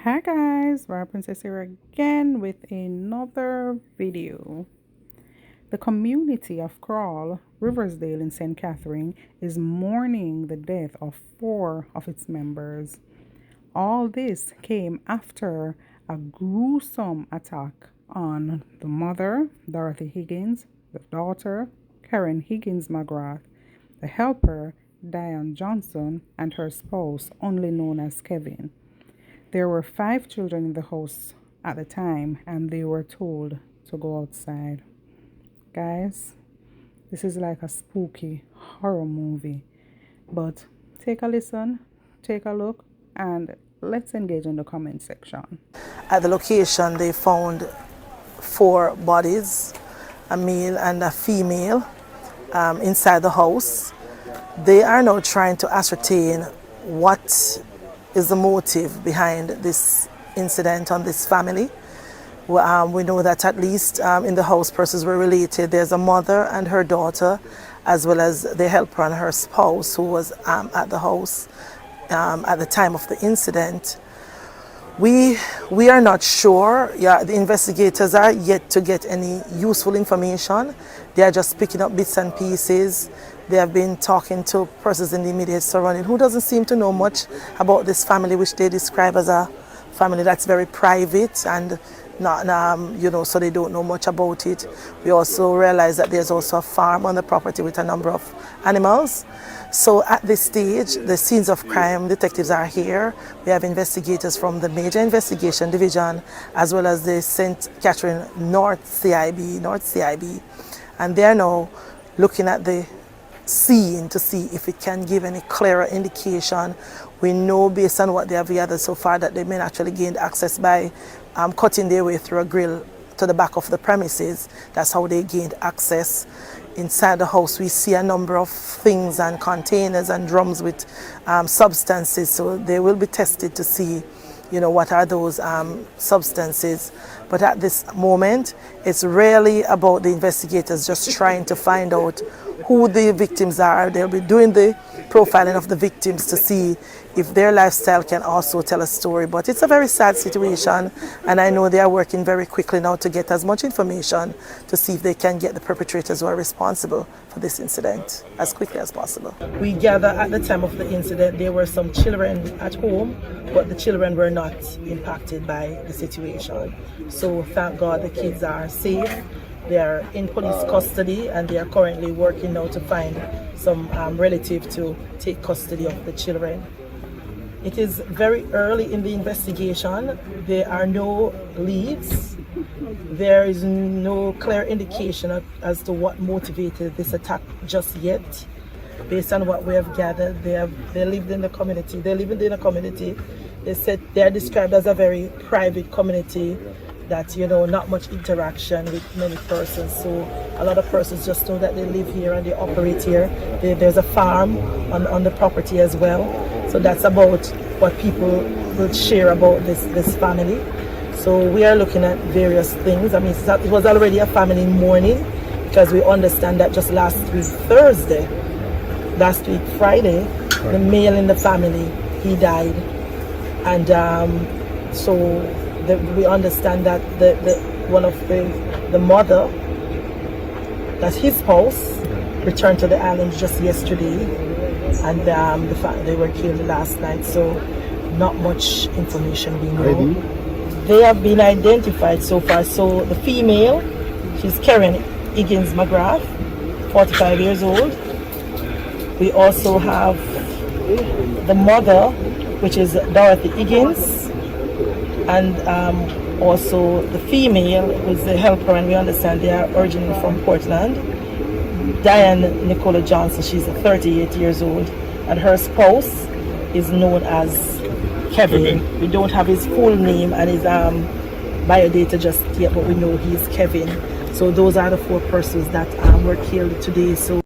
Hi guys, Viralprincess here again with another video. The community of Crawl, Riversdale in St. Catherine is mourning the death of 4 of its members. All this came after a gruesome attack on the mother, Dorothy Higgins, the daughter, Karen Higgins McGrath, the helper, Diane Johnson, and her spouse, only known as Kevin. There were 5 children in the house at the time, and they were told to go outside. Guys, this is like a spooky horror movie. But take a listen, take a look, and let's engage in the comment section. At the location, they found 4 bodies, a male and a female, inside the house. They are now trying to ascertain what is the motive behind this incident on this family. We know that at least in the house persons were related. There's a mother and her daughter, as well as the helper and her spouse who was at the house at the time of the incident. We are not sure. Yeah, the investigators are yet to get any useful information. They are just picking up bits and pieces. They have been talking to persons in the immediate surrounding who doesn't seem to know much about this family, which they describe as a family that's very private and not, so they don't know much about it. We also realize that there's also a farm on the property with a number of animals. So at this stage, the scenes of crime detectives are here. We have investigators from the Major Investigation Division, as well as the St. Catherine North CIB, and they are now looking at the scene to see if it can give any clearer indication. We know based on what they have gathered so far that they may actually gained access by cutting their way through a grill to the back of the premises. That's how they gained access. Inside the house, we see a number of things and containers and drums with substances, so they will be tested to see what are those substances. But at this moment, it's really about the investigators just trying to find out who the victims are. They'll be doing the profiling of the victims to see if their lifestyle can also tell a story. But it's a very sad situation, and I know they are working very quickly now to get as much information to see if they can get the perpetrators who are responsible for this incident as quickly as possible. We gather at the time of the incident there were some children at home, but the children were not impacted by the situation. So thank God the kids are safe. They are in police custody, and they are currently working now to find some relative to take custody of the children. It is very early in the investigation. There are no leads. There is no clear indication as to what motivated this attack just yet. Based on what we have gathered, they lived in the community. They live in the community. They said they are described as a very private community, that not much interaction with many persons. So a lot of persons just know that they live here and they operate here. There's a farm on the property as well. So that's about what people will share about this family. So we are looking at various things. I mean, it was already a family mourning, because we understand that just last week Friday, the male in the family, he died. And so we understand that one of the mother, that's his spouse, returned to the island just yesterday, and they were killed last night. So not much information we know. They have been identified so far. So the female, she's Karen Higgins McGrath, 45 years old. We also have the mother, which is Dorothy Higgins, and also the female, who's the helper, and we understand they are originally from Portland, Diane Nicola Johnson. She's 38 years old, and her spouse is known as Kevin. We don't have his full name and his biodata just yet, but we know he's Kevin. So those are the 4 persons that were killed today. So